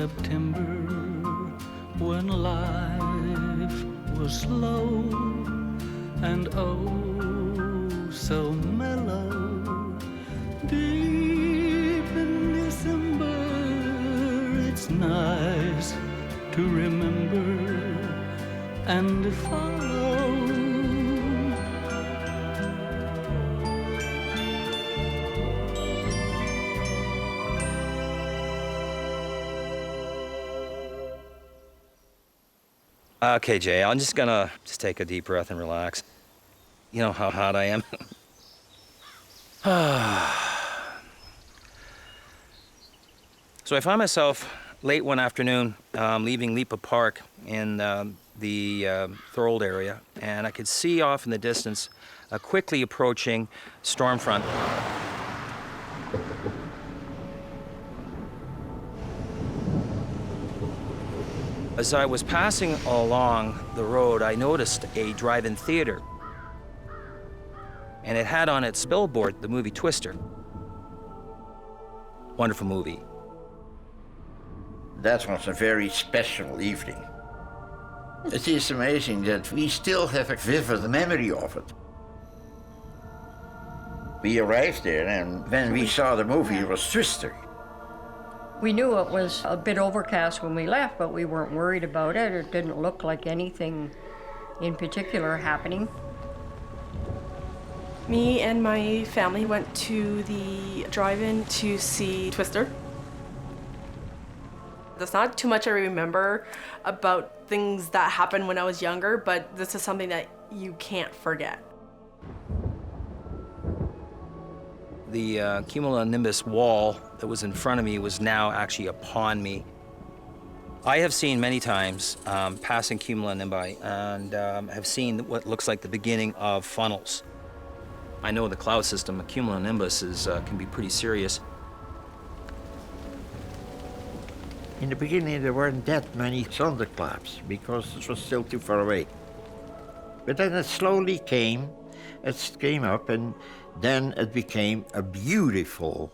September, when life was slow and oh so mellow. Deep in December, it's nice to remember and follow. Okay, Jay, I'm just gonna take a deep breath and relax. You know how hot I am. So I find myself late one afternoon leaving Lipa Park in the Thorold area, and I could see off in the distance a quickly approaching storm front. As I was passing along the road, I noticed a drive-in theater, and it had on its billboard the movie Twister. Wonderful movie. That was a very special evening. It is amazing that we still have a vivid memory of it. We arrived there, and when we saw the movie, it was Twister. We knew it was a bit overcast when we left, but we weren't worried about it. It didn't look like anything in particular happening. Me and my family went to the drive-in to see Twister. There's not too much I remember about things that happened when I was younger, but this is something that you can't forget. The cumulonimbus wall that was in front of me was now actually upon me. I have seen many times passing cumulonimbi and have seen what looks like the beginning of funnels. I know the cloud system, a cumulonimbus can be pretty serious. In the beginning, there weren't that many thunderclaps because it was still too far away. But then it slowly came up, and then it became a beautiful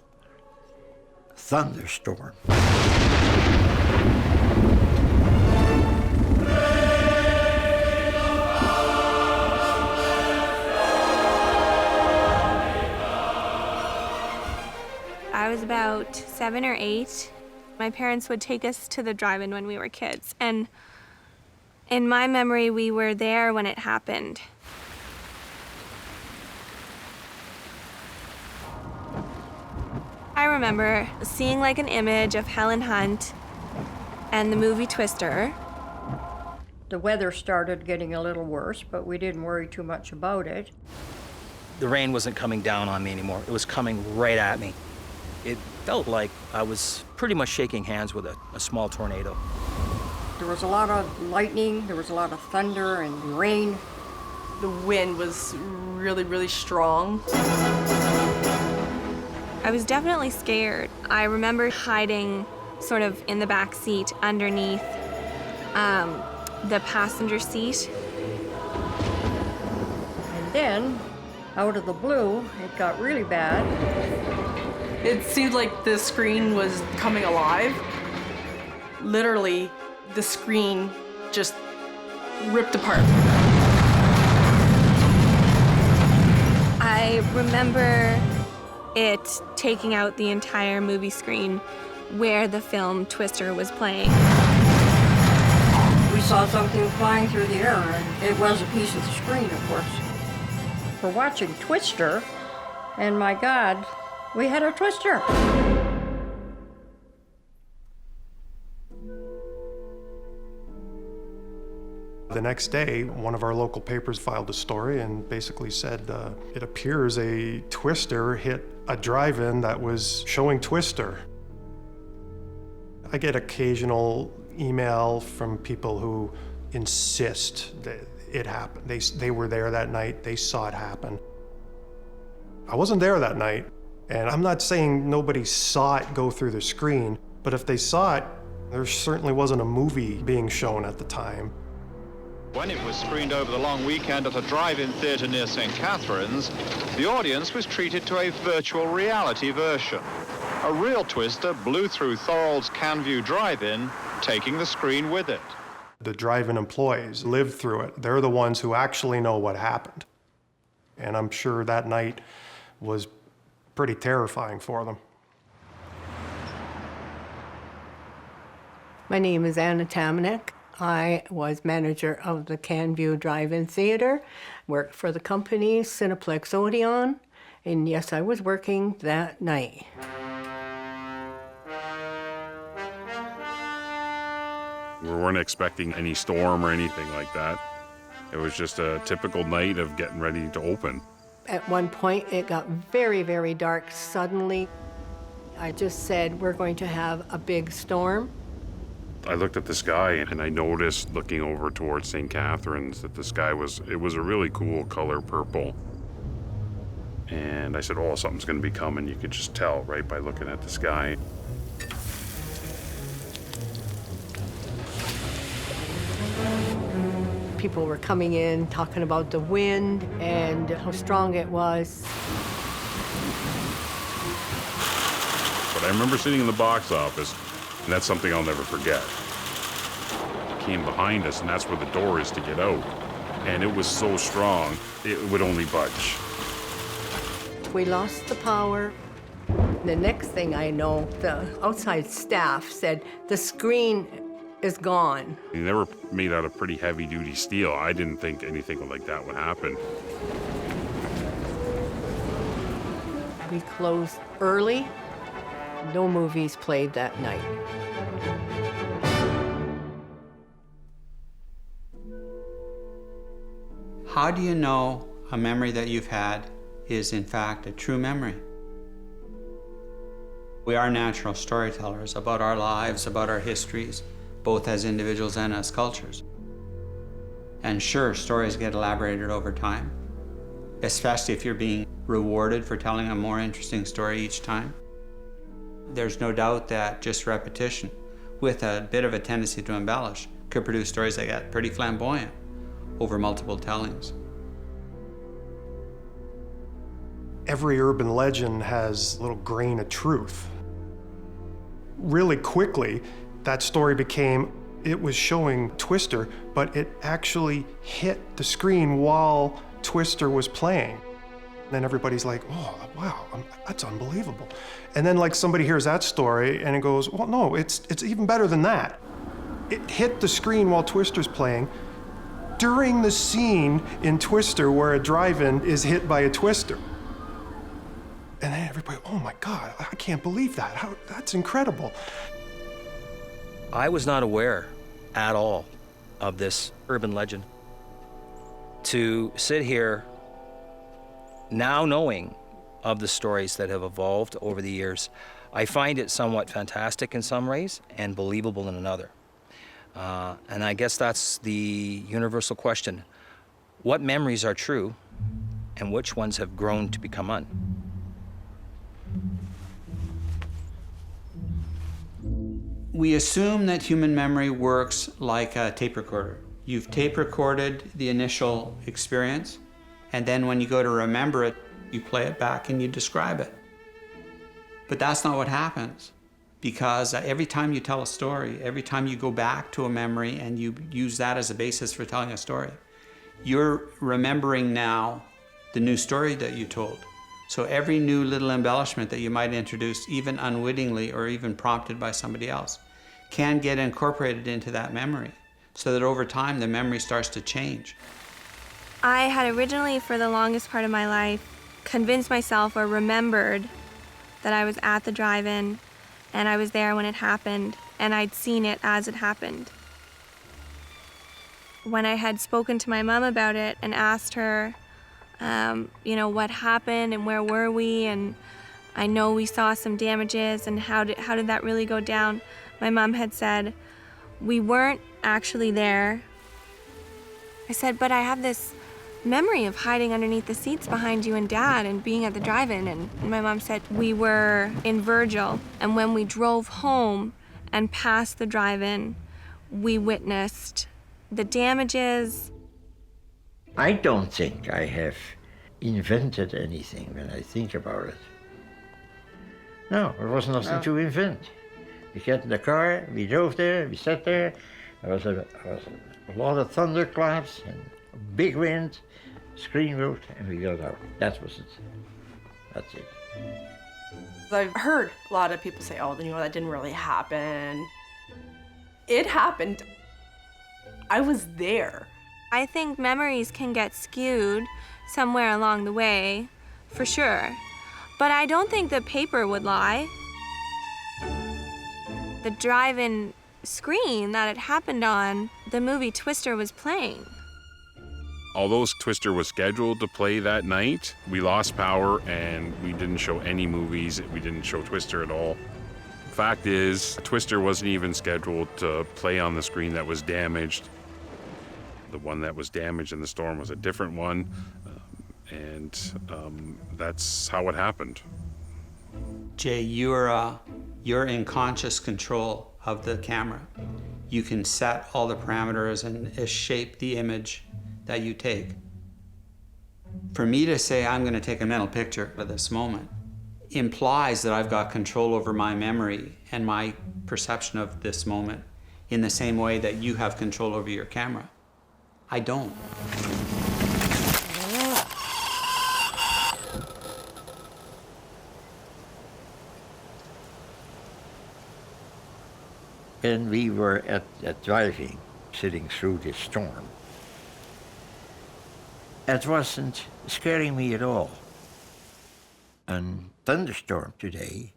thunderstorm. I was about 7 or 8. My parents would take us to the drive-in when we were kids, and in my memory, we were there when it happened. I remember seeing like an image of Helen Hunt and the movie Twister. The weather started getting a little worse, but we didn't worry too much about it. The rain wasn't coming down on me anymore. It was coming right at me. It felt like I was pretty much shaking hands with a small tornado. There was a lot of lightning, there was a lot of thunder and rain. The wind was really, really strong. I was definitely scared. I remember hiding sort of in the back seat underneath the passenger seat. And then, out of the blue, it got really bad. It seemed like the screen was coming alive. Literally, the screen just ripped apart. I remember it taking out the entire movie screen where the film Twister was playing. We saw something flying through the air, and it was a piece of the screen, of course. We're watching Twister, and my God, we had a Twister. The next day, one of our local papers filed a story and basically said, it appears a Twister hit a drive-in that was showing Twister. I get occasional email from people who insist that it happened. They were there that night, they saw it happen. I wasn't there that night, and I'm not saying nobody saw it go through the screen, but if they saw it, there certainly wasn't a movie being shown at the time. When it was screened over the long weekend at a drive-in theatre near St. Catharines, the audience was treated to a virtual reality version. A real twister blew through Thorold's Canview Drive-In, taking the screen with it. The drive-in employees lived through it. They're the ones who actually know what happened. And I'm sure that night was pretty terrifying for them. My name is Anna Tamanek. I was manager of the Canview Drive-In Theater, worked for the company Cineplex Odeon, and yes, I was working that night. We weren't expecting any storm or anything like that. It was just a typical night of getting ready to open. At one point, it got very, very dark suddenly. I just said, we're going to have a big storm. I looked at the sky and I noticed, looking over towards St. Catharines, that the sky was a really cool color, purple. And I said, oh, something's gonna be coming. You could just tell, right, by looking at the sky. People were coming in, talking about the wind and how strong it was. But I remember sitting in the box office, and that's something I'll never forget. It came behind us, and that's where the door is to get out. And it was so strong, it would only budge. We lost the power. The next thing I know, the outside staff said, the screen is gone. They were made out of pretty heavy-duty steel. I didn't think anything like that would happen. We closed early. No movies played that night. How do you know a memory that you've had is in fact a true memory? We are natural storytellers about our lives, about our histories, both as individuals and as cultures. And sure, stories get elaborated over time, especially if you're being rewarded for telling a more interesting story each time. There's no doubt that just repetition, with a bit of a tendency to embellish, could produce stories that get pretty flamboyant over multiple tellings. Every urban legend has a little grain of truth. Really quickly, that story became, it was showing Twister, but it actually hit the screen while Twister was playing. Then everybody's like, oh, wow, that's unbelievable. And then like somebody hears that story and it goes, well, no, it's even better than that. It hit the screen while Twister's playing during the scene in Twister where a drive-in is hit by a twister. And then everybody, oh my God, I can't believe that. That's incredible. I was not aware at all of this urban legend. To sit here now knowing of the stories that have evolved over the years, I find it somewhat fantastic in some ways and believable in another. And I guess that's the universal question. What memories are true and which ones have grown to become un? We assume that human memory works like a tape recorder. You've tape recorded the initial experience, and then when you go to remember it, you play it back and you describe it. But that's not what happens, because every time you tell a story, every time you go back to a memory and you use that as a basis for telling a story, you're remembering now the new story that you told. So every new little embellishment that you might introduce, even unwittingly or even prompted by somebody else, can get incorporated into that memory, so that over time the memory starts to change. I had originally, for the longest part of my life, convinced myself or remembered that I was at the drive-in and I was there when it happened and I'd seen it as it happened. When I had spoken to my mom about it and asked her, what happened and where were we, and I know we saw some damages and how did that really go down, my mom had said, we weren't actually there. I said, but I have this memory of hiding underneath the seats behind you and Dad and being at the drive-in. And my mom said, we were in Virgil, and when we drove home and past the drive-in, we witnessed the damages. I don't think I have invented anything when I think about it. No, there was nothing to invent. We got in the car, we drove there, we sat there. There was a lot of thunderclaps and a big wind, screen wrote, and we got out. That was it. That's it. I've heard a lot of people say, oh, you know, that didn't really happen. It happened. I was there. I think memories can get skewed somewhere along the way, for sure. But I don't think the paper would lie. The drive-in screen that it happened on, the movie Twister was playing. Although Twister was scheduled to play that night, we lost power and we didn't show any movies. We didn't show Twister at all. Fact is, Twister wasn't even scheduled to play on the screen that was damaged. The one that was damaged in the storm was a different one, and that's how it happened. Jay, you're in conscious control of the camera. You can set all the parameters and shape the image that you take. For me to say I'm going to take a mental picture of this moment implies that I've got control over my memory and my perception of this moment in the same way that you have control over your camera. I don't. And we were at driving, sitting through this storm. It wasn't scaring me at all. A thunderstorm today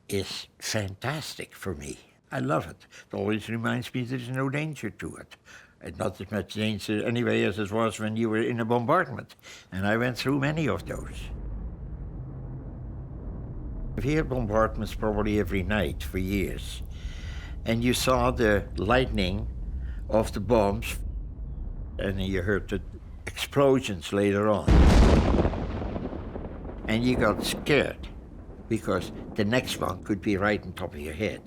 is fantastic for me. I love it. It always reminds me there's no danger to it. And not as much danger anyway as it was when you were in a bombardment. And I went through many of those. We had bombardments probably every night for years. And you saw the lightning of the bombs, and you heard the explosions later on. And you got scared, because the next one could be right on top of your head.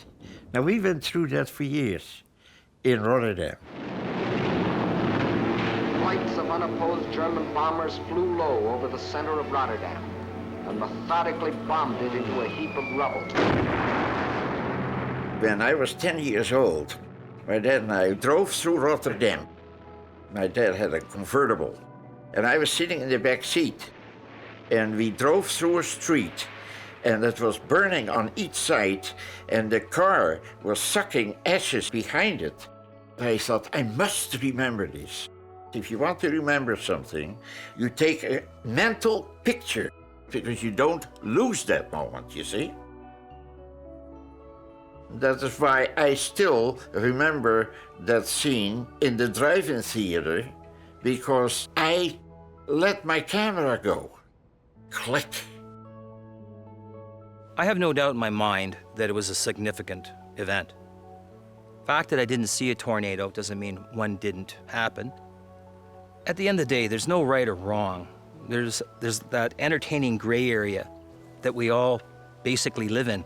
Now, we went through that for years in Rotterdam. Flights of unopposed German bombers flew low over the center of Rotterdam and methodically bombed it into a heap of rubble. When I was 10 years old, my dad and I drove through Rotterdam. My dad had a convertible, and I was sitting in the back seat. And we drove through a street, and it was burning on each side, and the car was sucking ashes behind it. I thought, I must remember this. If you want to remember something, you take a mental picture, because you don't lose that moment, you see? That is why I still remember that scene in the drive-in theater, because I let my camera go. Click. I have no doubt in my mind that it was a significant event. The fact that I didn't see a tornado doesn't mean one didn't happen. At the end of the day, there's no right or wrong. There's that entertaining gray area that we all basically live in.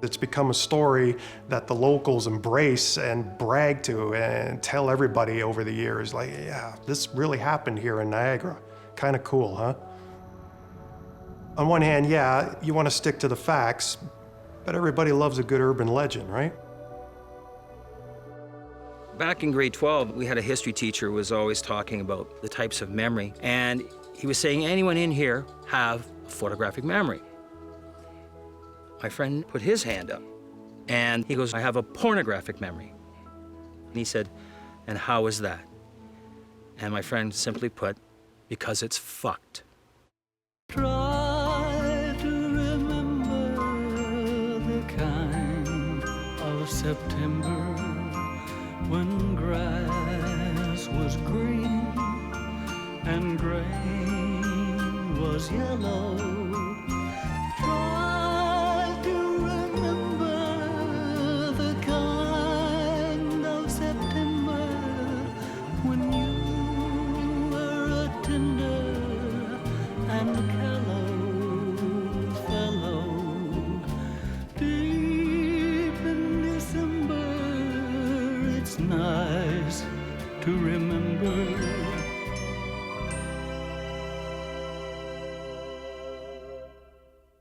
It's become a story that the locals embrace and brag to and tell everybody over the years, like, yeah, this really happened here in Niagara. Kind of cool, huh? On one hand, yeah, you want to stick to the facts, but everybody loves a good urban legend, right? Back in grade 12, we had a history teacher who was always talking about the types of memory, and he was saying, anyone in here have a photographic memory? My friend put his hand up, and he goes, I have a pornographic memory. And he said, and how is that? And my friend simply put, because it's fucked. Try to remember the kind of September when grass was green and grain was yellow. Try to remember the kind of September when you were a tender and callow fellow. Deep in December, it's nice to remember